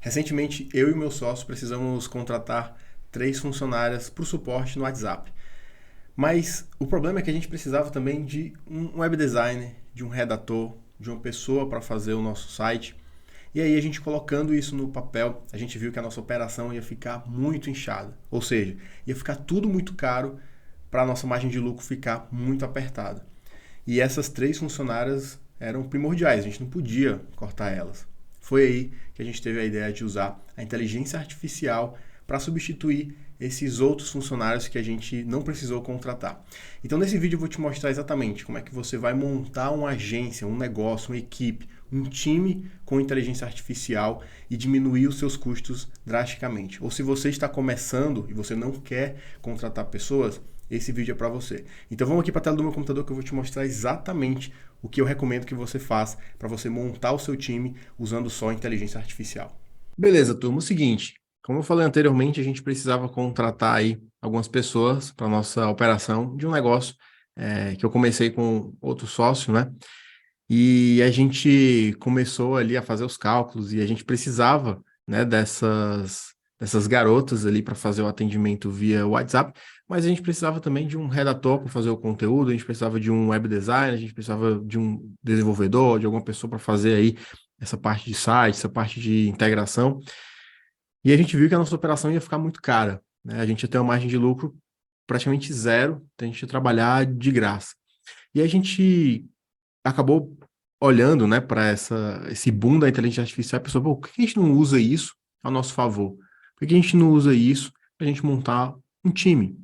Recentemente, eu e meu sócio precisamos contratar 3 funcionárias para o suporte no WhatsApp. Mas o problema é que a gente precisava também de um web designer, de um redator, de uma pessoa para fazer o nosso site. E aí a gente colocando isso no papel, a gente viu que a nossa operação ia ficar muito inchada. Ou seja, ia ficar tudo muito caro para a nossa margem de lucro ficar muito apertada. E essas 3 funcionárias eram primordiais, a gente não podia cortar elas. Foi aí que a gente teve a ideia de usar a inteligência artificial para substituir esses outros funcionários que a gente não precisou contratar. Então, nesse vídeo eu vou te mostrar exatamente como é que você vai montar uma agência, um negócio, uma equipe, um time com inteligência artificial e diminuir os seus custos drasticamente. Ou se você está começando e você não quer contratar pessoas, esse vídeo é para você. Então vamos aqui para a tela do meu computador que eu vou te mostrar exatamente o que eu recomendo que você faça para você montar o seu time usando só inteligência artificial. Beleza, turma. O seguinte, como eu falei anteriormente, a gente precisava contratar aí algumas pessoas para nossa operação de um negócio que eu comecei com outro sócio, né? E a gente começou ali a fazer os cálculos e a gente precisava, né, dessas garotas ali para fazer o atendimento via WhatsApp, mas a gente precisava também de um redator para fazer o conteúdo, a gente precisava de um web designer, a gente precisava de um desenvolvedor, de alguma pessoa para fazer aí essa parte de site, essa parte de integração. E a gente viu que a nossa operação ia ficar muito cara, né? A gente ia ter uma margem de lucro praticamente zero, então a gente ia trabalhar de graça. E a gente acabou olhando, né, para esse boom da inteligência artificial, a pessoa, pô, por que a gente não usa isso ao nosso favor? Por que a gente não usa isso para a gente montar um time?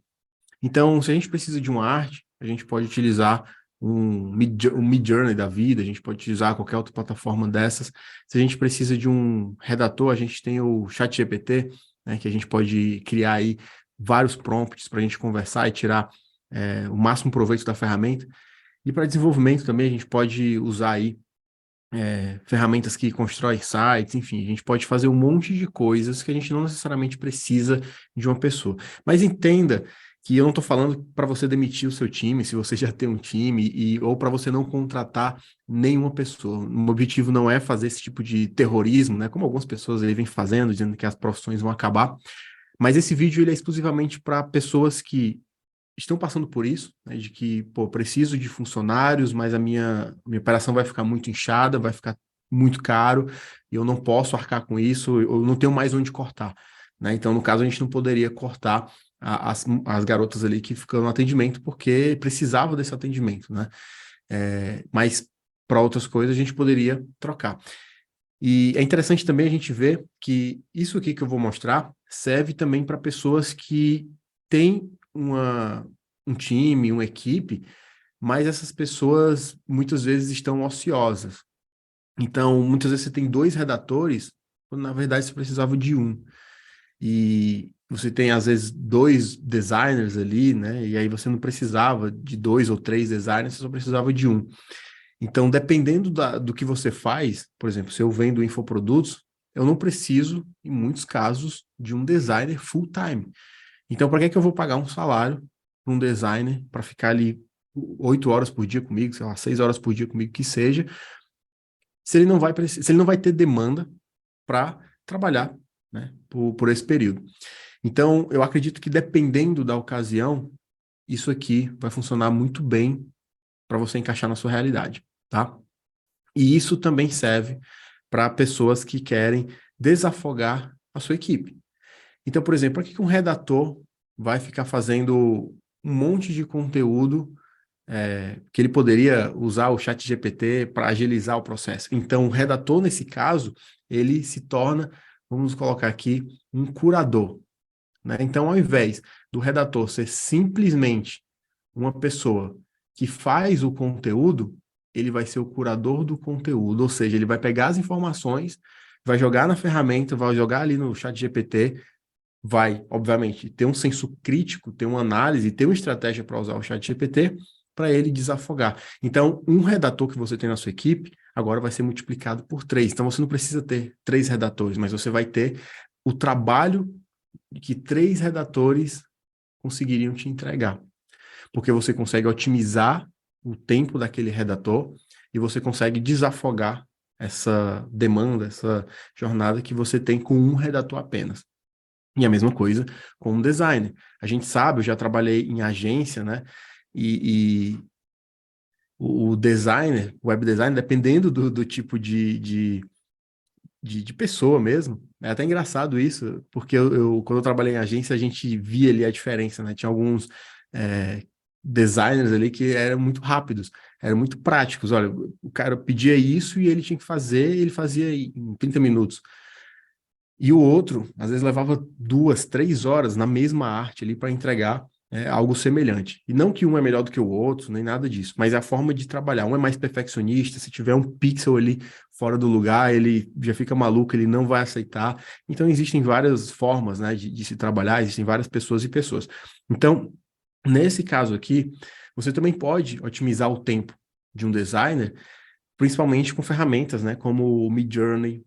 Então, se a gente precisa de uma arte, a gente pode utilizar um Midjourney da vida, a gente pode utilizar qualquer outra plataforma dessas. Se a gente precisa de um redator, a gente tem o ChatGPT, né, que a gente pode criar aí vários prompts para a gente conversar e tirar o máximo proveito da ferramenta. E para desenvolvimento também a gente pode usar aí ferramentas que constroem sites, enfim, a gente pode fazer um monte de coisas que a gente não necessariamente precisa de uma pessoa. Mas entenda que eu não estou falando para você demitir o seu time, se você já tem um time, ou para você não contratar nenhuma pessoa. O objetivo não é fazer esse tipo de terrorismo, né? Como algumas pessoas aí vêm fazendo, dizendo que as profissões vão acabar. Mas esse vídeo ele é exclusivamente para pessoas que estão passando por isso, né, de que, pô, preciso de funcionários, mas a minha operação vai ficar muito inchada, vai ficar muito caro, e eu não posso arcar com isso, eu não tenho mais onde cortar, né? Então, no caso, a gente não poderia cortar as garotas ali que ficam no atendimento, porque precisava desse atendimento, né? Mas para outras coisas a gente poderia trocar. E é interessante também a gente ver que isso aqui que eu vou mostrar serve também para pessoas que têm um time, uma equipe, mas essas pessoas muitas vezes estão ociosas. Então, muitas vezes você tem 2 redatores, quando na verdade você precisava de um. E você tem, às vezes, 2 designers ali, né? E aí você não precisava de 2 ou 3 designers, você só precisava de um. Então, dependendo do que você faz, por exemplo, se eu vendo infoprodutos, eu não preciso, em muitos casos, de um designer full-time. Então, para que eu vou pagar um salário para um designer para ficar ali 8 horas por dia comigo, sei lá, 6 horas por dia comigo, que seja, se ele não vai ter demanda para trabalhar, né, por esse período. Então, eu acredito que dependendo da ocasião, isso aqui vai funcionar muito bem para você encaixar na sua realidade, tá? E isso também serve para pessoas que querem desafogar a sua equipe. Então, por exemplo, por que um redator vai ficar fazendo um monte de conteúdo que ele poderia usar o chat GPT para agilizar o processo? Então, o redator, nesse caso, ele se torna, vamos colocar aqui, um curador, né? Então, ao invés do redator ser simplesmente uma pessoa que faz o conteúdo, ele vai ser o curador do conteúdo, ou seja, ele vai pegar as informações, vai jogar na ferramenta, vai jogar ali no chat GPT, vai, obviamente, ter um senso crítico, ter uma análise, ter uma estratégia para usar o chat GPT para ele desafogar. Então, um redator que você tem na sua equipe, agora vai ser multiplicado por 3. Então, você não precisa ter 3 redatores, mas você vai ter o trabalho que 3 redatores conseguiriam te entregar. Porque você consegue otimizar o tempo daquele redator e você consegue desafogar essa demanda, essa jornada que você tem com um redator apenas. E a mesma coisa com um designer. A gente sabe, eu já trabalhei em agência, né? E o designer, o web designer, dependendo do tipo de pessoa mesmo. É até engraçado isso, porque quando eu trabalhei em agência, a gente via ali a diferença, né? Tinha alguns é, designers ali que eram muito rápidos, eram muito práticos. Olha, o cara pedia isso e ele tinha que fazer, e ele fazia em 30 minutos. E o outro, às vezes, levava 2, 3 horas na mesma arte ali para entregar algo semelhante. E não que um é melhor do que o outro, nem nada disso, mas é a forma de trabalhar. Um é mais perfeccionista, se tiver um pixel ali fora do lugar, ele já fica maluco, ele não vai aceitar. Então, existem várias formas, né, de se trabalhar, existem várias pessoas e pessoas. Então, nesse caso aqui, você também pode otimizar o tempo de um designer, principalmente com ferramentas, né, como o Midjourney.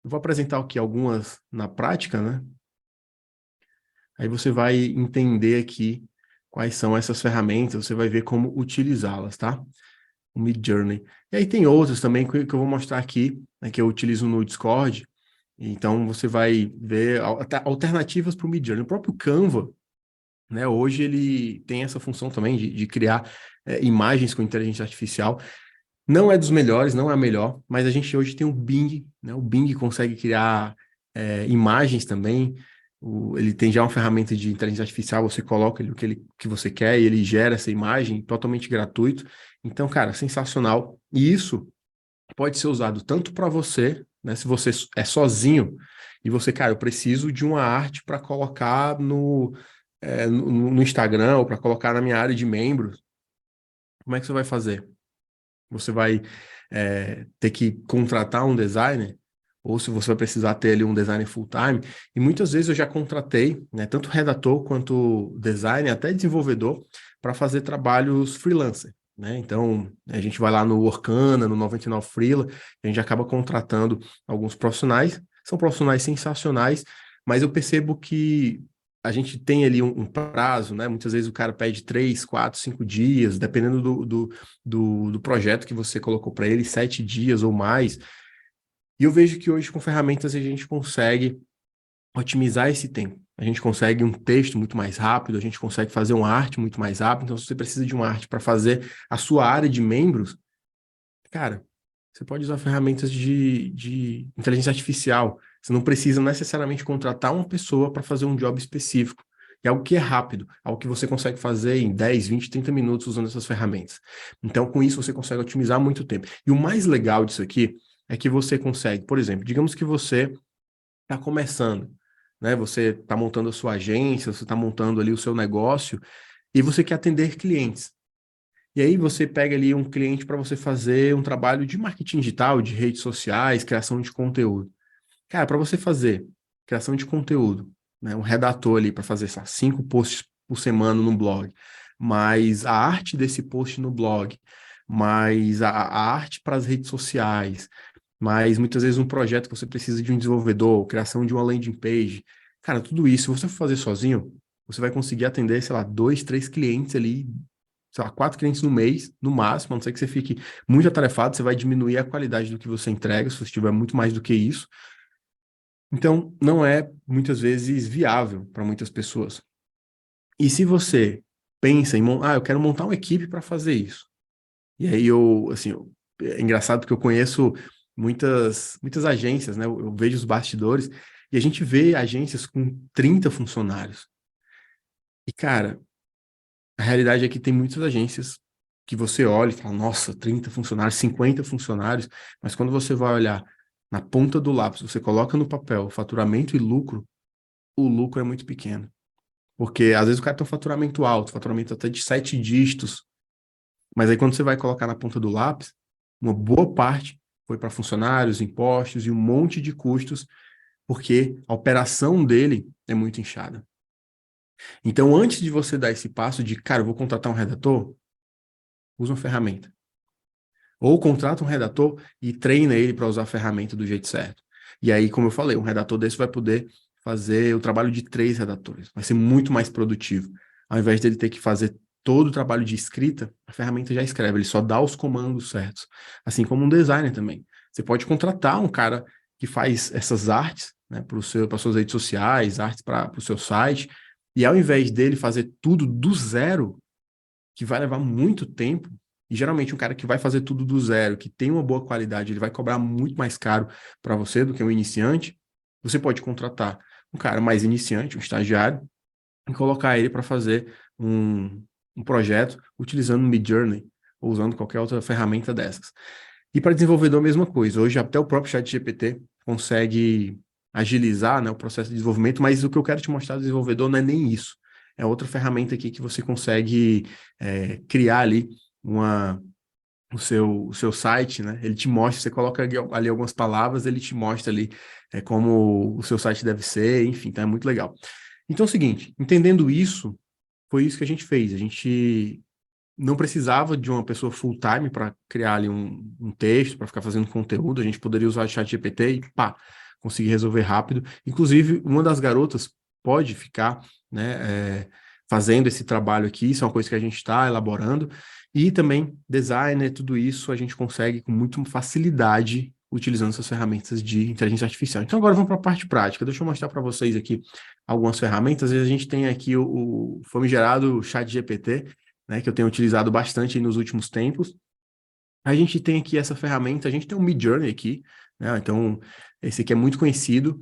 Eu vou apresentar aqui algumas na prática, né? Aí você vai entender aqui quais são essas ferramentas, você vai ver como utilizá-las, tá? O Midjourney. E aí tem outros também que eu vou mostrar aqui, né, que eu utilizo no Discord. Então você vai ver alternativas para o Midjourney. O próprio Canva, né? Hoje ele tem essa função também de criar imagens com inteligência artificial. Não é dos melhores, não é a melhor, mas a gente hoje tem o Bing, né? O Bing consegue criar imagens também. Ele tem já uma ferramenta de inteligência artificial, você coloca ali que você quer e ele gera essa imagem totalmente gratuito. Então, cara, sensacional. E isso pode ser usado tanto para você, né? Se você é sozinho e você, cara, eu preciso de uma arte para colocar no Instagram ou para colocar na minha área de membros. Como é que você vai fazer? Você vai ter que contratar um designer, ou se você vai precisar ter ali um designer full-time. E muitas vezes eu já contratei, né, tanto redator quanto designer, até desenvolvedor, para fazer trabalhos freelancer. Né? Então, a gente vai lá no Workana, no 99 Freela, a gente acaba contratando alguns profissionais, são profissionais sensacionais, mas eu percebo que a gente tem ali um prazo, né? Muitas vezes o cara pede 3, 4, 5 dias, dependendo do projeto que você colocou para ele, 7 dias ou mais. E eu vejo que hoje com ferramentas a gente consegue otimizar esse tempo. A gente consegue um texto muito mais rápido, a gente consegue fazer uma arte muito mais rápido. Então, se você precisa de uma arte para fazer a sua área de membros, cara, você pode usar ferramentas de inteligência artificial. Você não precisa necessariamente contratar uma pessoa para fazer um job específico. É algo que é rápido, algo que você consegue fazer em 10, 20, 30 minutos usando essas ferramentas. Então, com isso, você consegue otimizar muito tempo. E o mais legal disso aqui é que você consegue, por exemplo, digamos que você está começando, né? Você está montando a sua agência, você está montando ali o seu negócio e você quer atender clientes. E aí você pega ali um cliente para você fazer um trabalho de marketing digital, de redes sociais, criação de conteúdo. Cara, para você fazer criação de conteúdo, né, um redator ali para fazer 5 posts por semana no blog, mais a arte desse post no blog, mais a arte para as redes sociais, mais muitas vezes um projeto que você precisa de um desenvolvedor, criação de uma landing page. Cara, tudo isso, se você for fazer sozinho, você vai conseguir atender, sei lá, 2, 3 clientes ali, sei lá, 4 clientes no mês, no máximo, a não ser que você fique muito atarefado, você vai diminuir a qualidade do que você entrega, se você tiver muito mais do que isso. Então, não é muitas vezes viável para muitas pessoas. E se você pensa em, eu quero montar uma equipe para fazer isso. E aí é engraçado porque eu conheço muitas agências, né? Eu vejo os bastidores e a gente vê agências com 30 funcionários. E, cara, a realidade é que tem muitas agências que você olha e fala, nossa, 30 funcionários, 50 funcionários, mas quando você vai olhar na ponta do lápis, você coloca no papel faturamento e lucro, o lucro é muito pequeno. Porque às vezes o cara tem um faturamento alto, faturamento até de 7 dígitos, mas aí quando você vai colocar na ponta do lápis, uma boa parte foi para funcionários, impostos e um monte de custos, porque a operação dele é muito inchada. Então, antes de você dar esse passo de, cara, eu vou contratar um redator, usa uma ferramenta. Ou contrata um redator e treina ele para usar a ferramenta do jeito certo. E aí, como eu falei, um redator desse vai poder fazer o trabalho de 3 redatores. Vai ser muito mais produtivo. Ao invés dele ter que fazer todo o trabalho de escrita, a ferramenta já escreve, ele só dá os comandos certos. Assim como um designer também. Você pode contratar um cara que faz essas artes, né, para as suas redes sociais, artes para o seu site, e ao invés dele fazer tudo do zero, que vai levar muito tempo, e geralmente um cara que vai fazer tudo do zero, que tem uma boa qualidade, ele vai cobrar muito mais caro para você do que um iniciante, você pode contratar um cara mais iniciante, um estagiário, e colocar ele para fazer um projeto utilizando o Midjourney ou usando qualquer outra ferramenta dessas. E para desenvolvedor, a mesma coisa. Hoje, até o próprio ChatGPT consegue agilizar, né, o processo de desenvolvimento, mas o que eu quero te mostrar do desenvolvedor não é nem isso. É outra ferramenta aqui que você consegue criar ali o seu site, né? Ele te mostra, você coloca ali algumas palavras, ele te mostra ali como o seu site deve ser, enfim, tá? É muito legal. Então é o seguinte, entendendo isso, foi isso que a gente fez. A gente não precisava de uma pessoa full-time para criar ali um texto, para ficar fazendo conteúdo. A gente poderia usar o ChatGPT e pá, conseguir resolver rápido. Inclusive, uma das garotas pode ficar, né, fazendo esse trabalho aqui. Isso é uma coisa que a gente está elaborando. E também designer, tudo isso a gente consegue com muita facilidade utilizando essas ferramentas de inteligência artificial. Então agora vamos para a parte prática. Deixa eu mostrar para vocês aqui algumas ferramentas. A gente tem aqui o famigerado ChatGPT, né, que eu tenho utilizado bastante nos últimos tempos. A gente tem aqui essa ferramenta, a gente tem o Midjourney aqui, né? Então, esse aqui é muito conhecido,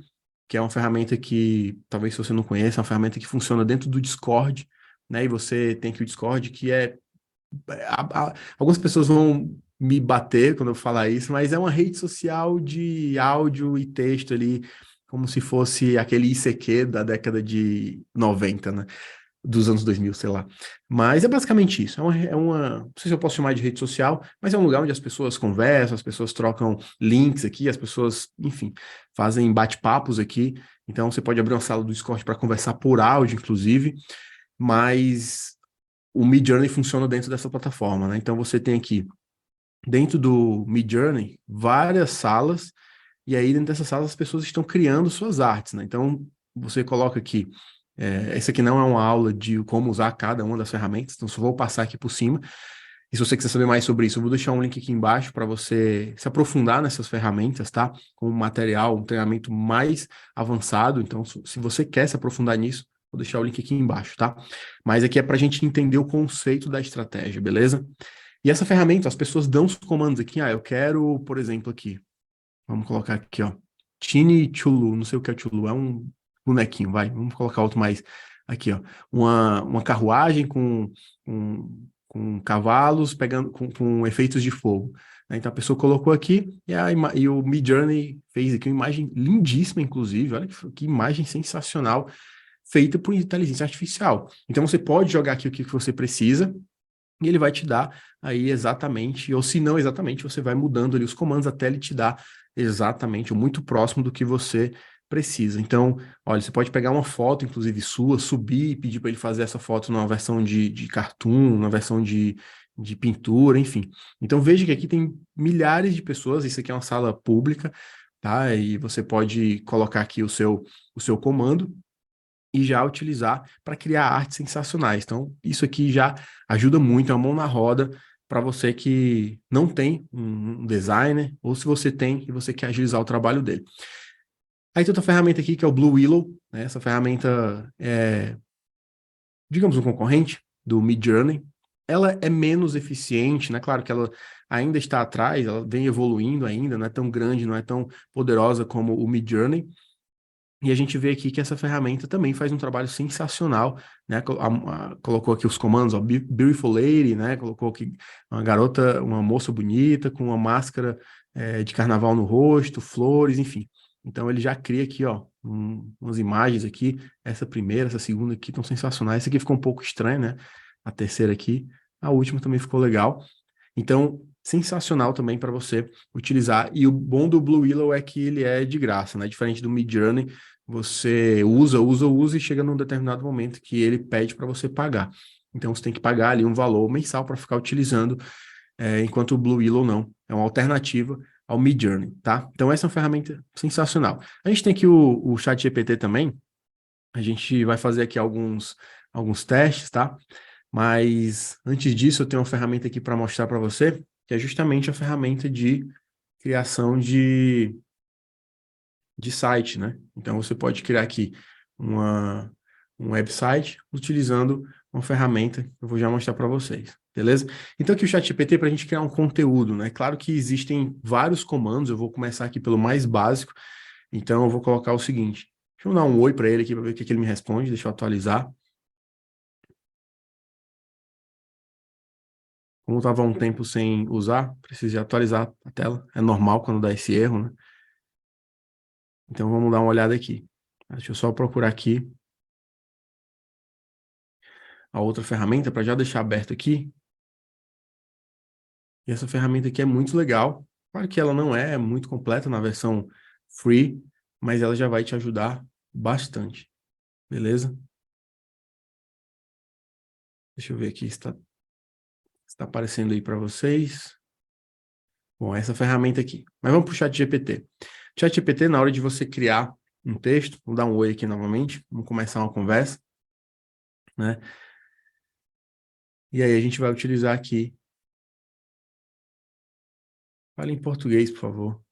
que é uma ferramenta que, talvez se você não conheça, é uma ferramenta que funciona dentro do Discord, né? E você tem aqui o Discord, que algumas pessoas vão me bater quando eu falar isso, mas é uma rede social de áudio e texto ali, como se fosse aquele ICQ da década de 90, né? Dos anos 2000, sei lá. Mas é basicamente isso. Não sei se eu posso chamar de rede social, mas é um lugar onde as pessoas conversam, as pessoas trocam links aqui, as pessoas, enfim, fazem bate-papos aqui. Então você pode abrir uma sala do Discord para conversar por áudio, inclusive, mas o Midjourney funciona dentro dessa plataforma, né? Então você tem aqui, dentro do Midjourney, várias salas, e aí dentro dessas salas as pessoas estão criando suas artes, né? Então você coloca aqui essa aqui não é uma aula de como usar cada uma das ferramentas, então só vou passar aqui por cima. E se você quiser saber mais sobre isso, eu vou deixar um link aqui embaixo para você se aprofundar nessas ferramentas, tá? Com um material, um treinamento mais avançado. Então, se você quer se aprofundar nisso, vou deixar o link aqui embaixo, tá? Mas aqui é para a gente entender o conceito da estratégia, beleza? E essa ferramenta, as pessoas dão os comandos aqui. Eu quero, por exemplo, aqui. Vamos colocar aqui, ó. Tiny Chulu, não sei o que é Chulu, é um bonequinho, vai. Vamos colocar outro mais aqui, ó. Uma carruagem com cavalos pegando com efeitos de fogo. Então a pessoa colocou aqui e o Midjourney fez aqui uma imagem lindíssima, inclusive. Olha que imagem sensacional, feita por inteligência artificial. Então você pode jogar aqui o que você precisa e ele vai te dar aí exatamente, ou se não exatamente, você vai mudando ali os comandos até ele te dar exatamente, ou muito próximo do que você precisa. Então, olha, você pode pegar uma foto, inclusive sua, subir e pedir para ele fazer essa foto numa versão de cartoon, numa versão de pintura, enfim. Então, veja que aqui tem milhares de pessoas, isso aqui é uma sala pública, tá? E você pode colocar aqui o seu comando e já utilizar para criar artes sensacionais. Então, isso aqui já ajuda muito, é uma mão na roda para você que não tem um designer, ou se você tem e você quer agilizar o trabalho dele. Aí tem outra ferramenta aqui que é o Blue Willow, né? Essa ferramenta é, digamos, um concorrente do Midjourney. Ela é menos eficiente, né? Claro que ela ainda está atrás, ela vem evoluindo ainda, não é tão grande, não é tão poderosa como o Midjourney, e a gente vê aqui que essa ferramenta também faz um trabalho sensacional, né? Colocou aqui os comandos, ó, Beautiful Lady, né? Colocou aqui uma garota, uma moça bonita com uma máscara de carnaval no rosto, flores, enfim. Então ele já cria aqui, ó, umas imagens aqui. Essa primeira, essa segunda aqui estão sensacionais. Essa aqui ficou um pouco estranha, né? A terceira aqui. A última também ficou legal. Então, sensacional também para você utilizar. E o bom do Blue Willow é que ele é de graça, né? Diferente do Midjourney, você usa e chega num determinado momento que ele pede para você pagar. Então, você tem que pagar ali um valor mensal para ficar utilizando, enquanto o Blue Willow não. É uma alternativa ao Midjourney, tá? Então, essa é uma ferramenta sensacional. A gente tem aqui o ChatGPT também. A gente vai fazer aqui alguns testes, tá? Mas antes disso, eu tenho uma ferramenta aqui para mostrar para você, que é justamente a ferramenta de criação de site, né? Então, você pode criar aqui um website utilizando uma ferramenta que eu vou já mostrar para vocês, beleza? Então, aqui o ChatGPT para a gente criar um conteúdo, né? Claro que existem vários comandos, eu vou começar aqui pelo mais básico, então eu vou colocar o seguinte, deixa eu dar um oi para ele aqui para ver o que ele me responde, deixa eu atualizar. Como estava um tempo sem usar, precisei atualizar a tela, é normal quando dá esse erro, né? Então, vamos dar uma olhada aqui. Deixa eu só procurar aqui a outra ferramenta para já deixar aberto aqui. E essa ferramenta aqui é muito legal. Claro que ela não é muito completa na versão free, mas ela já vai te ajudar bastante. Beleza? Deixa eu ver aqui se está aparecendo aí para vocês. Bom, essa ferramenta aqui. Mas vamos para o ChatGPT. ChatGPT, na hora de você criar um texto, vou dar um oi aqui novamente, vamos começar uma conversa, né? E aí a gente vai utilizar aqui. Fale em português, por favor.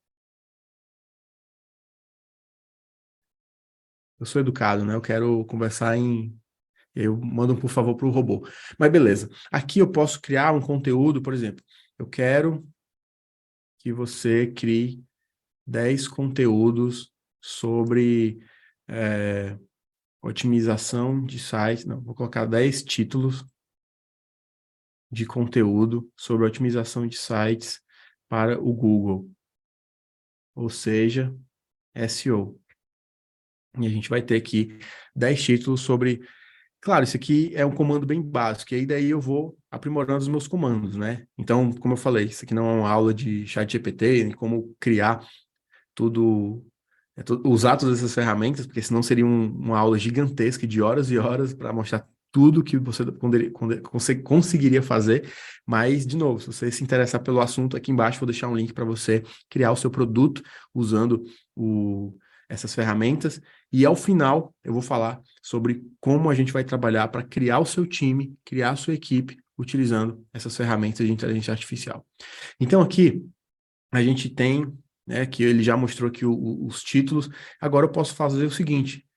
Eu sou educado, né? Eu quero conversar em... Eu mando um por favor para o robô. Mas beleza. Aqui eu posso criar um conteúdo, por exemplo. Eu quero que você crie 10 conteúdos sobre otimização de sites. Não, vou colocar 10 títulos de conteúdo sobre otimização de sites para o Google. Ou seja, SEO. E a gente vai ter aqui 10 títulos sobre... Claro, isso aqui é um comando bem básico, e aí daí eu vou aprimorando os meus comandos, né? Então, como eu falei, isso aqui não é uma aula de ChatGPT, nem como criar tudo, usar todas essas ferramentas, porque senão seria uma aula gigantesca de horas e horas para mostrar tudo que você conseguiria fazer. Mas, de novo, se você se interessar pelo assunto, aqui embaixo vou deixar um link para você criar o seu produto usando essas ferramentas. E ao final, eu vou falar sobre como a gente vai trabalhar para criar o seu time, criar a sua equipe, utilizando essas ferramentas de inteligência artificial. Então, aqui, a gente tem, né, que ele já mostrou aqui os títulos. Agora eu posso fazer o seguinte,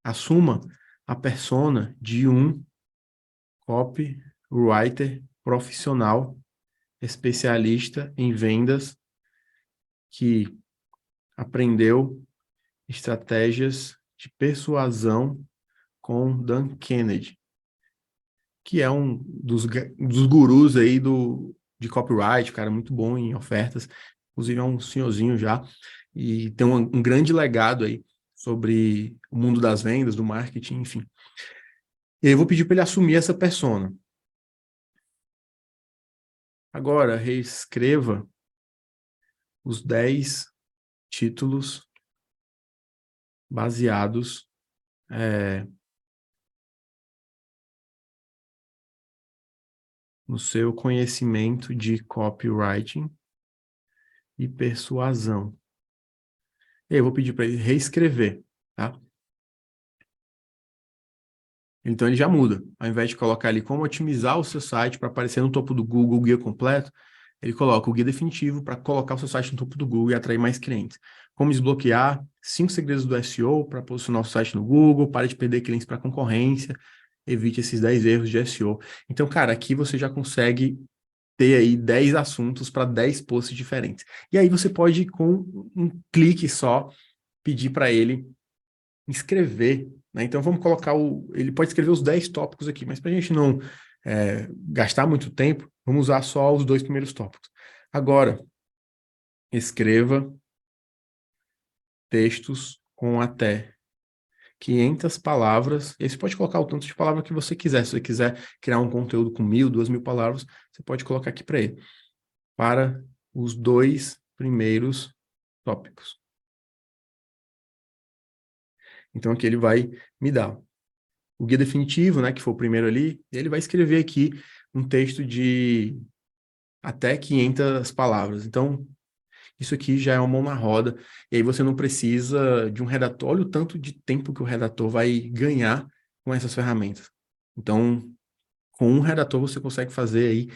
assuma a persona de um copywriter profissional, especialista em vendas, que aprendeu estratégias de persuasão com Dan Kennedy, que é um dos gurus aí de copyright, cara, muito bom em ofertas, inclusive é um senhorzinho já, e tem um grande legado aí sobre o mundo das vendas, do marketing, enfim. E aí eu vou pedir para ele assumir essa persona. Agora, reescreva os 10 títulos baseados no seu conhecimento de copywriting e persuasão. E aí eu vou pedir para ele reescrever, tá? Então ele já muda. Ao invés de colocar ali como otimizar o seu site para aparecer no topo do Google, o guia completo, ele coloca o guia definitivo para colocar o seu site no topo do Google e atrair mais clientes. Como desbloquear 5 segredos do SEO para posicionar o site no Google, pare de perder clientes para concorrência, evite esses 10 erros de SEO. Então, cara, aqui você já consegue ter aí 10 assuntos para 10 posts diferentes. E aí você pode, com um clique só, pedir para ele escrever, né? Então vamos colocar ele pode escrever os 10 tópicos aqui, mas para a gente não gastar muito tempo, vamos usar só os 2 primeiros tópicos. Agora, escreva textos com até 500 palavras, e aí você pode colocar o tanto de palavra que você quiser. Se você quiser criar um conteúdo com 1.000, 2.000 palavras, você pode colocar aqui para ele, para os 2 primeiros tópicos. Então aqui ele vai me dar o guia definitivo, né, que foi o primeiro ali, e ele vai escrever aqui um texto de até 500 palavras. Então, isso aqui já é uma mão na roda, e aí você não precisa de um redator. Olha o tanto de tempo que o redator vai ganhar com essas ferramentas. Então, com um redator você consegue fazer aí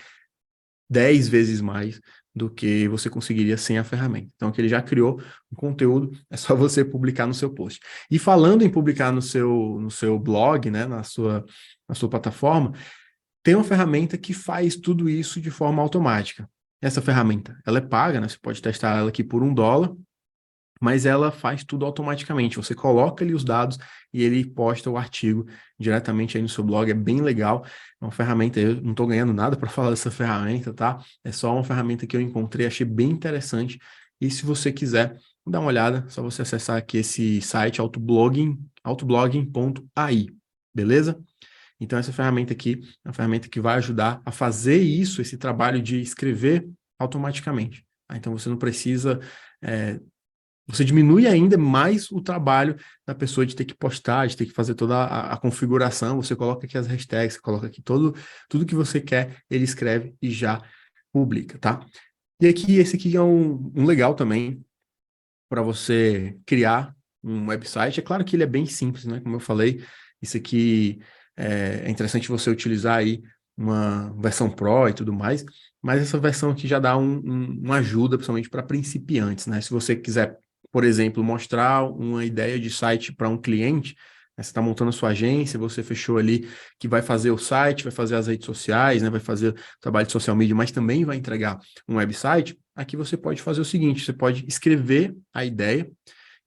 10 vezes mais do que você conseguiria sem a ferramenta. Então, que ele já criou o conteúdo, é só você publicar no seu post. E falando em publicar no seu blog, né, na sua plataforma, tem uma ferramenta que faz tudo isso de forma automática. Essa ferramenta, ela é paga, né? Você pode testar ela aqui por US$ 1, mas ela faz tudo automaticamente. Você coloca ali os dados e ele posta o artigo diretamente aí no seu blog. É bem legal. É uma ferramenta, eu não estou ganhando nada para falar dessa ferramenta, tá? É só uma ferramenta que eu encontrei, achei bem interessante. E se você quiser dar uma olhada, é só você acessar aqui esse site autoblogging.ai, beleza? Então, essa ferramenta aqui é uma ferramenta que vai ajudar a fazer isso, esse trabalho de escrever automaticamente. Tá? Então, você não precisa você diminui ainda mais o trabalho da pessoa de ter que postar, de ter que fazer toda a configuração. Você coloca aqui as hashtags, você coloca aqui tudo que você quer, ele escreve e já publica, tá? E aqui, esse aqui é um legal também para você criar um website. É claro que ele é bem simples, né? Como eu falei, isso aqui é interessante você utilizar aí uma versão Pro e tudo mais, mas essa versão aqui já dá uma ajuda, principalmente para principiantes, né? Se você quiser, por exemplo, mostrar uma ideia de site para um cliente, né? Você está montando a sua agência, você fechou ali que vai fazer o site, vai fazer as redes sociais, né? Vai fazer o trabalho de social media, mas também vai entregar um website. Aqui você pode fazer o seguinte, você pode escrever a ideia,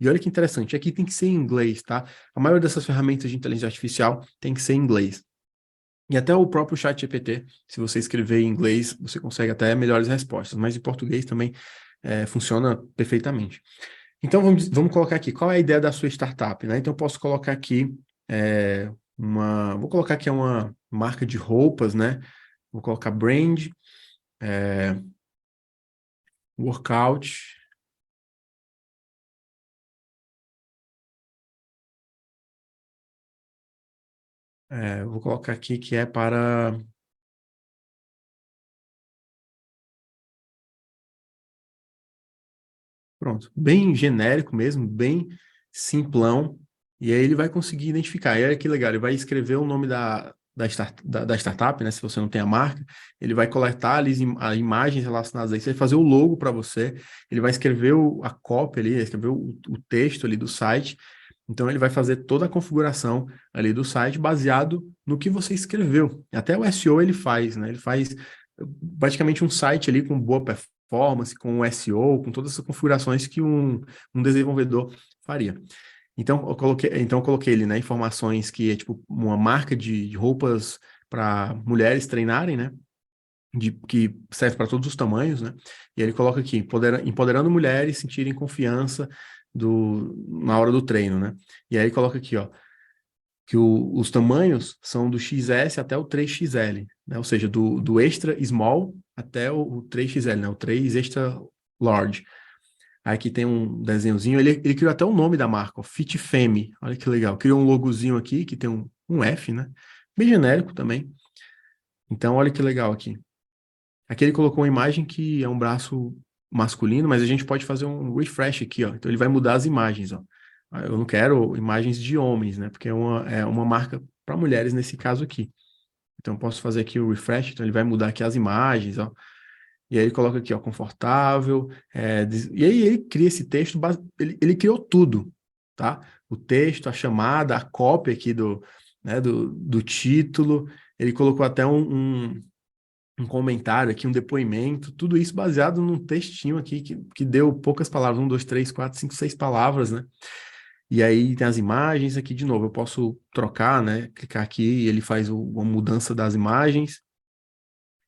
e olha que interessante, aqui tem que ser em inglês, tá? A maioria dessas ferramentas de inteligência artificial tem que ser em inglês. E até o próprio ChatGPT, se você escrever em inglês, você consegue até melhores respostas, mas em português também funciona perfeitamente. Então, vamos colocar aqui, qual é a ideia da sua startup, né? Então, eu posso colocar aqui vou colocar aqui uma marca de roupas, né? Vou colocar brand, workout, vou colocar aqui que é para... Pronto, bem genérico mesmo, bem simplão, e aí ele vai conseguir identificar. E olha que legal, ele vai escrever o nome da startup, né? Se você não tem a marca, ele vai coletar ali as imagens relacionadas a isso, ele vai fazer o logo para você, ele vai escrever a copy ali, escrever o texto ali do site. Então ele vai fazer toda a configuração ali do site baseado no que você escreveu. Até o SEO ele faz, né? Ele faz praticamente um site ali com boa performance, com o SEO, com todas essas configurações que um desenvolvedor faria. Então eu coloquei ele, né, informações que é tipo uma marca de roupas para mulheres treinarem, né? Que serve para todos os tamanhos, né? E ele coloca aqui, empoderando mulheres sentirem confiança na hora do treino, né? E aí ele coloca aqui, ó, que os tamanhos são do XS até o 3XL, né? Ou seja, do extra small até o 3XL, né? O 3 extra large. Aí aqui tem um desenhozinho, ele criou até o nome da marca, ó, Fit Femme, olha que legal. Criou um logozinho aqui que tem um F, né? Bem genérico também. Então, olha que legal aqui. Aqui ele colocou uma imagem que é um braço masculino, mas a gente pode fazer um refresh aqui, ó. Então ele vai mudar as imagens, ó. Eu não quero imagens de homens, né? Porque é uma marca para mulheres nesse caso aqui. Então eu posso fazer aqui o refresh, então ele vai mudar aqui as imagens, ó. E aí ele coloca aqui, ó, confortável. E aí ele cria esse texto, ele criou tudo, tá? O texto, a chamada, a cópia aqui né, do título. Ele colocou até um comentário aqui, um depoimento, tudo isso baseado num textinho aqui que deu poucas palavras, 1, 2, 3, 4, 5, 6 palavras, né? E aí tem as imagens aqui de novo, eu posso trocar, né? Clicar aqui e ele faz uma mudança das imagens.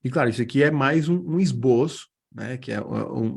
E claro, isso aqui é mais um esboço, né? Que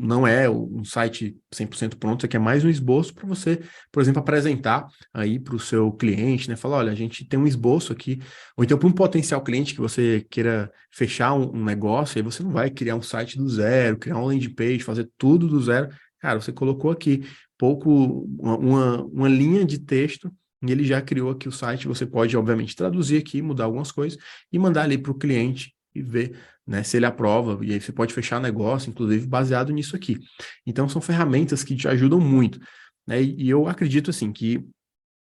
não é um site 100% pronto, isso aqui é mais um esboço para você, por exemplo, apresentar aí para o seu cliente, né? Falar, olha, a gente tem um esboço aqui, ou então para um potencial cliente que você queira fechar um negócio, aí você não vai criar um site do zero, criar uma landing page, fazer tudo do zero. Cara, você colocou aqui uma linha de texto e ele já criou aqui o site. Você pode, obviamente, traduzir aqui, mudar algumas coisas e mandar ali para o cliente e ver, né, se ele aprova, e aí você pode fechar negócio, inclusive baseado nisso aqui. Então, são ferramentas que te ajudam muito, né, e eu acredito, assim, que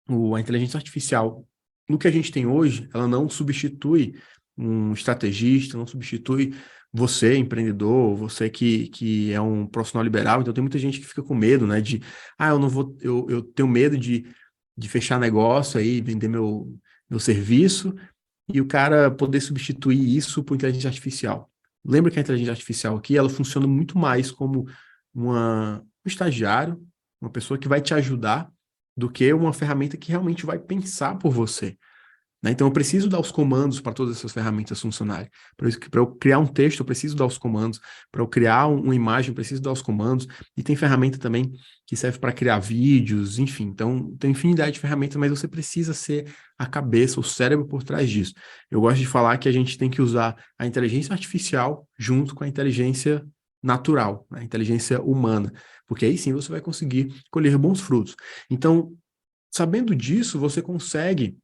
a inteligência artificial, no que a gente tem hoje, ela não substitui, um estrategista, não substitui você, empreendedor, você que é um profissional liberal. Então tem muita gente que fica com medo, né? Eu não vou, eu tenho medo de fechar negócio aí, vender meu serviço e o cara poder substituir isso por inteligência artificial. Lembra que a inteligência artificial aqui, ela funciona muito mais como um estagiário, uma pessoa que vai te ajudar, do que uma ferramenta que realmente vai pensar por você. Né? Então, eu preciso dar os comandos para todas essas ferramentas funcionarem. Por isso que para eu criar um texto, eu preciso dar os comandos. Para eu criar uma imagem, eu preciso dar os comandos. E tem ferramenta também que serve para criar vídeos, enfim. Então, tem infinidade de ferramentas, mas você precisa ser a cabeça, o cérebro por trás disso. Eu gosto de falar que a gente tem que usar a inteligência artificial junto com a inteligência natural, a inteligência humana, porque aí sim você vai conseguir colher bons frutos. Então, sabendo disso, você consegue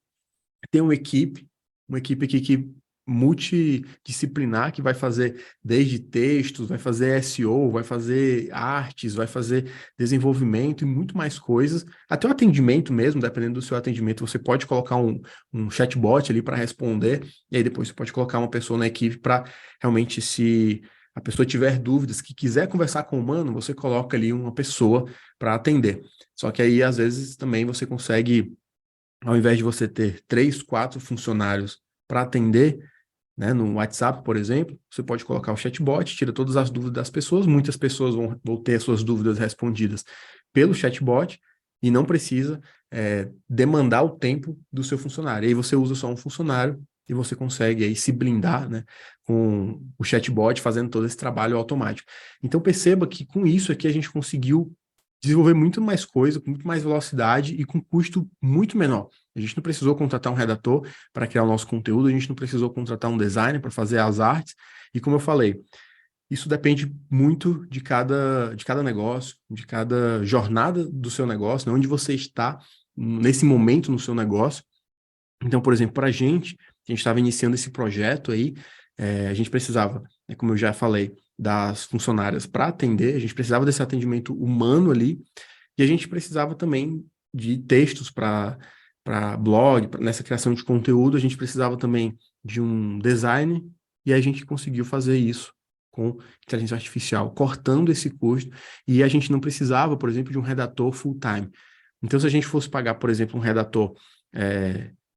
ter uma equipe aqui que multidisciplinar, que vai fazer desde textos, vai fazer SEO, vai fazer artes, vai fazer desenvolvimento e muito mais coisas. Até o atendimento mesmo, dependendo do seu atendimento, você pode colocar um chatbot ali para responder, e aí depois você pode colocar uma pessoa na equipe para realmente, se a pessoa tiver dúvidas, que quiser conversar com o humano, você coloca ali uma pessoa para atender. Só que aí, às vezes, também você consegue, ao invés de você ter 3, 4 funcionários para atender, né, no WhatsApp, por exemplo, você pode colocar o chatbot, tira todas as dúvidas das pessoas, muitas pessoas vão ter as suas dúvidas respondidas pelo chatbot e não precisa demandar o tempo do seu funcionário. E aí você usa só um funcionário e você consegue aí se blindar, né, com o chatbot fazendo todo esse trabalho automático. Então perceba que com isso aqui a gente conseguiu desenvolver muito mais coisa, com muito mais velocidade e com custo muito menor. A gente não precisou contratar um redator para criar o nosso conteúdo, a gente não precisou contratar um designer para fazer as artes. E como eu falei, isso depende muito de cada negócio, de cada jornada do seu negócio, né? Onde você está nesse momento no seu negócio. Então, por exemplo, para a gente estava iniciando esse projeto aí, a gente precisava, né, como eu já falei, das funcionárias para atender, a gente precisava desse atendimento humano ali, e a gente precisava também de textos para blog, nessa criação de conteúdo, a gente precisava também de um design, e a gente conseguiu fazer isso com inteligência artificial, cortando esse custo, e a gente não precisava, por exemplo, de um redator full-time. Então, se a gente fosse pagar, por exemplo, um redator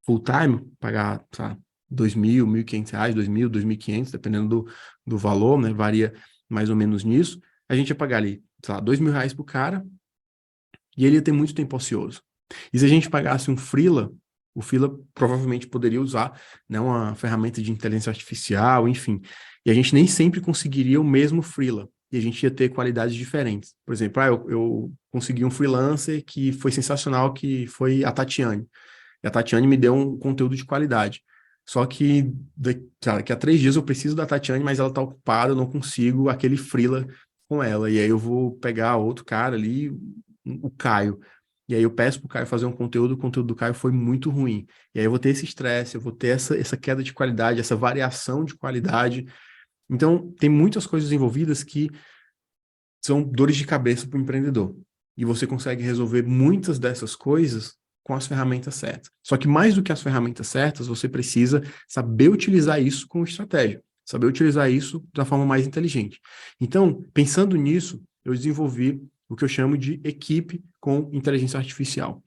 full-time, pagar, sabe, 2.000, R$ 1.500, 2.000, 2.500, dependendo do valor, né? Varia mais ou menos nisso. A gente ia pagar ali, sei lá, R$ 2.000 pro cara e ele ia ter muito tempo ocioso. E se a gente pagasse um freela, o freela provavelmente poderia usar, né, uma ferramenta de inteligência artificial, enfim. E a gente nem sempre conseguiria o mesmo freela. E a gente ia ter qualidades diferentes. Por exemplo, eu consegui um freelancer que foi sensacional, que foi a Tatiane. E a Tatiane me deu um conteúdo de qualidade. Só que daqui a 3 dias eu preciso da Tatiane, mas ela tá ocupada, eu não consigo aquele freela com ela. E aí eu vou pegar outro cara ali, o Caio. E aí eu peço pro Caio fazer um conteúdo, o conteúdo do Caio foi muito ruim. E aí eu vou ter esse estresse, eu vou ter essa queda de qualidade, essa variação de qualidade. Então, tem muitas coisas envolvidas que são dores de cabeça para o empreendedor. E você consegue resolver muitas dessas coisas com as ferramentas certas. Só que mais do que as ferramentas certas, você precisa saber utilizar isso com estratégia, saber utilizar isso da forma mais inteligente. Então, pensando nisso, eu desenvolvi o que eu chamo de equipe com inteligência artificial,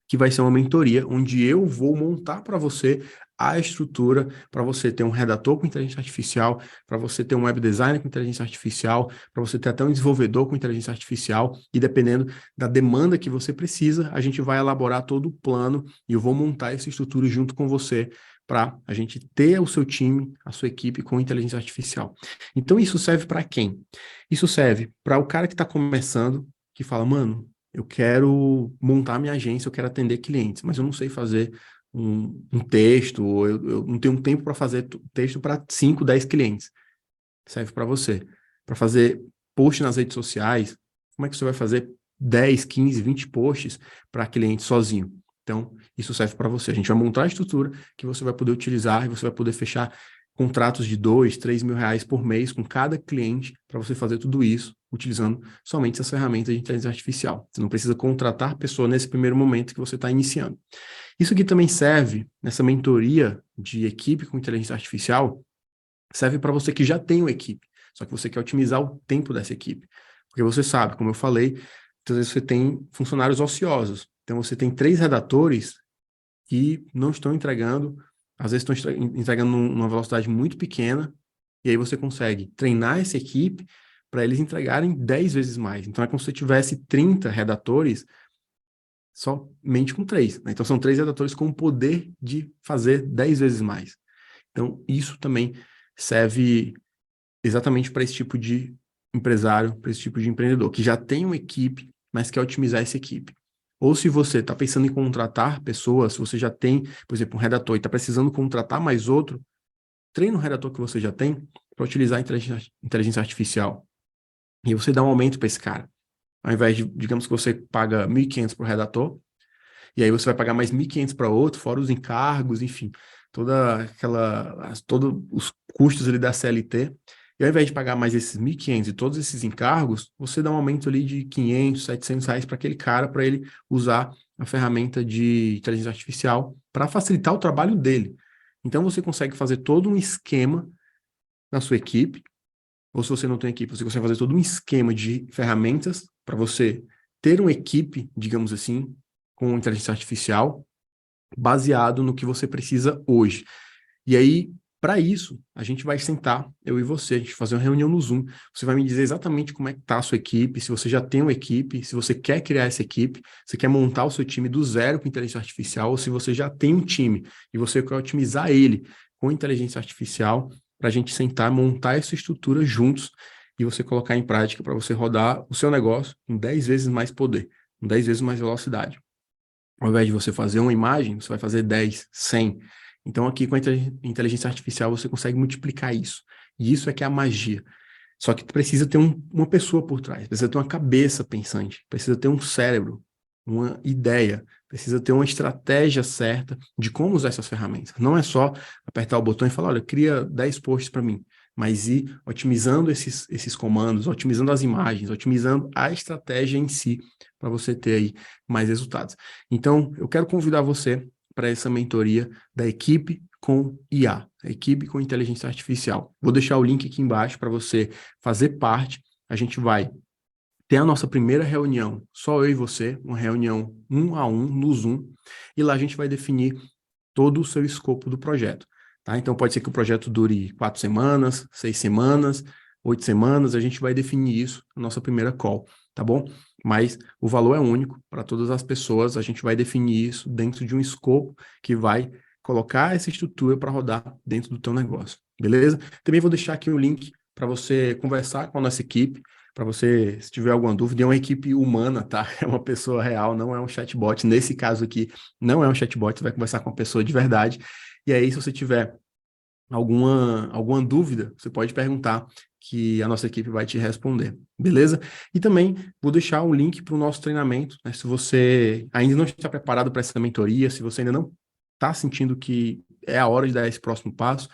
que vai ser uma mentoria onde eu vou montar para você a estrutura para você ter um redator com inteligência artificial, para você ter um web designer com inteligência artificial, para você ter até um desenvolvedor com inteligência artificial, e dependendo da demanda que você precisa, a gente vai elaborar todo o plano e eu vou montar essa estrutura junto com você para a gente ter o seu time, a sua equipe com inteligência artificial. Então isso serve para quem? Isso serve para o cara que está começando, que fala, mano, eu quero montar minha agência, eu quero atender clientes, mas eu não sei fazer um texto, ou eu não tenho tempo para fazer texto para 5, 10 clientes. Serve para você. Para fazer post nas redes sociais, como é que você vai fazer 10, 15, 20 posts para cliente sozinho? Então, isso serve para você. A gente vai montar a estrutura que você vai poder utilizar e você vai poder fechar contratos de 2, 3 mil reais por mês com cada cliente para você fazer tudo isso utilizando somente essas ferramentas de inteligência artificial. Você não precisa contratar pessoa nesse primeiro momento que você está iniciando. Isso aqui também serve, nessa mentoria de equipe com inteligência artificial, serve para você que já tem uma equipe, só que você quer otimizar o tempo dessa equipe. Porque você sabe, como eu falei, muitas vezes você tem funcionários ociosos. Então você tem 3 redatores que não estão entregando, às vezes estão entregando numa velocidade muito pequena, e aí você consegue treinar essa equipe para eles entregarem 10 vezes mais. Então é como se você tivesse 30 redatores somente com 3, né? Então são 3 redatores com o poder de fazer 10 vezes mais. Então isso também serve exatamente para esse tipo de empresário, para esse tipo de empreendedor, que já tem uma equipe, mas quer otimizar essa equipe. Ou se você está pensando em contratar pessoas, se você já tem, por exemplo, um redator e está precisando contratar mais outro, treina o redator que você já tem para utilizar a inteligência artificial. E você dá um aumento para esse cara. Ao invés de, digamos que você paga 1.500 para o redator, e aí você vai pagar mais 1.500 para outro, fora os encargos, enfim, todos os custos ali da CLT. E ao invés de pagar mais esses 1.500 e todos esses encargos, você dá um aumento ali de 500, 700 reais para aquele cara, para ele usar a ferramenta de inteligência artificial para facilitar o trabalho dele. Então você consegue fazer todo um esquema na sua equipe, ou se você não tem equipe, você consegue fazer todo um esquema de ferramentas para você ter uma equipe, digamos assim, com inteligência artificial, baseado no que você precisa hoje. E aí, para isso, a gente vai sentar, eu e você, a gente vai fazer uma reunião no Zoom. Você vai me dizer exatamente como é que está a sua equipe, se você já tem uma equipe, se você quer criar essa equipe, se quer montar o seu time do zero com inteligência artificial, ou se você já tem um time e você quer otimizar ele com inteligência artificial, para a gente sentar, montar essa estrutura juntos e você colocar em prática para você rodar o seu negócio com 10 vezes mais poder, com 10 vezes mais velocidade. Ao invés de você fazer uma imagem, você vai fazer 10, 100. Então, aqui com a inteligência artificial, você consegue multiplicar isso. E isso é que é a magia. Só que precisa ter uma pessoa por trás, precisa ter uma cabeça pensante, precisa ter um cérebro, uma ideia, precisa ter uma estratégia certa de como usar essas ferramentas. Não é só apertar o botão e falar, olha, cria 10 posts para mim, mas ir otimizando esses comandos, otimizando as imagens, otimizando a estratégia em si, para você ter aí mais resultados. Então, eu quero convidar você para essa mentoria da equipe com IA, a equipe com inteligência artificial. Vou deixar o link aqui embaixo para você fazer parte. A gente vai ter a nossa primeira reunião, só eu e você, uma reunião 1-a-1 no Zoom, e lá a gente vai definir todo o seu escopo do projeto. Tá? Então pode ser que o projeto dure 4 semanas, 6 semanas, 8 semanas, a gente vai definir isso na nossa primeira call, tá bom? Mas o valor é único para todas as pessoas, a gente vai definir isso dentro de um escopo que vai colocar essa estrutura para rodar dentro do teu negócio, beleza? Também vou deixar aqui um link para você conversar com a nossa equipe, para você, se tiver alguma dúvida, é uma equipe humana, tá? É uma pessoa real, não é um chatbot. Nesse caso aqui, não é um chatbot, você vai conversar com uma pessoa de verdade. E aí, se você tiver alguma dúvida, você pode perguntar que a nossa equipe vai te responder, beleza? E também vou deixar um link para o nosso treinamento, né? Se você ainda não está preparado para essa mentoria, se você ainda não está sentindo que é a hora de dar esse próximo passo,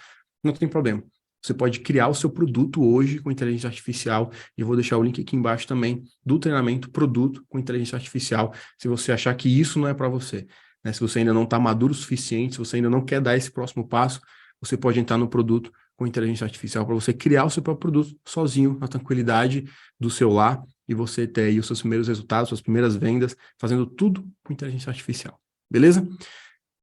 não tem problema. Você pode criar o seu produto hoje com inteligência artificial e eu vou deixar o link aqui embaixo também do treinamento produto com inteligência artificial, se você achar que isso não é para você, né? Se você ainda não está maduro o suficiente, se você ainda não quer dar esse próximo passo, você pode entrar no produto com inteligência artificial para você criar o seu próprio produto sozinho, na tranquilidade do seu lar e você ter aí os seus primeiros resultados, suas primeiras vendas, fazendo tudo com inteligência artificial. Beleza?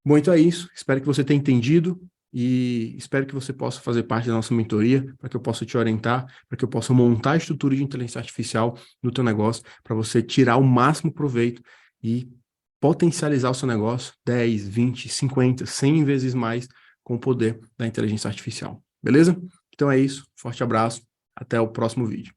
Bom, então é isso. Espero que você tenha entendido e espero que você possa fazer parte da nossa mentoria para que eu possa te orientar, para que eu possa montar a estrutura de inteligência artificial no teu negócio, para você tirar o máximo proveito e potencializar o seu negócio 10, 20, 50, 100 vezes mais com o poder da inteligência artificial. Beleza? Então é isso. Forte abraço. Até o próximo vídeo.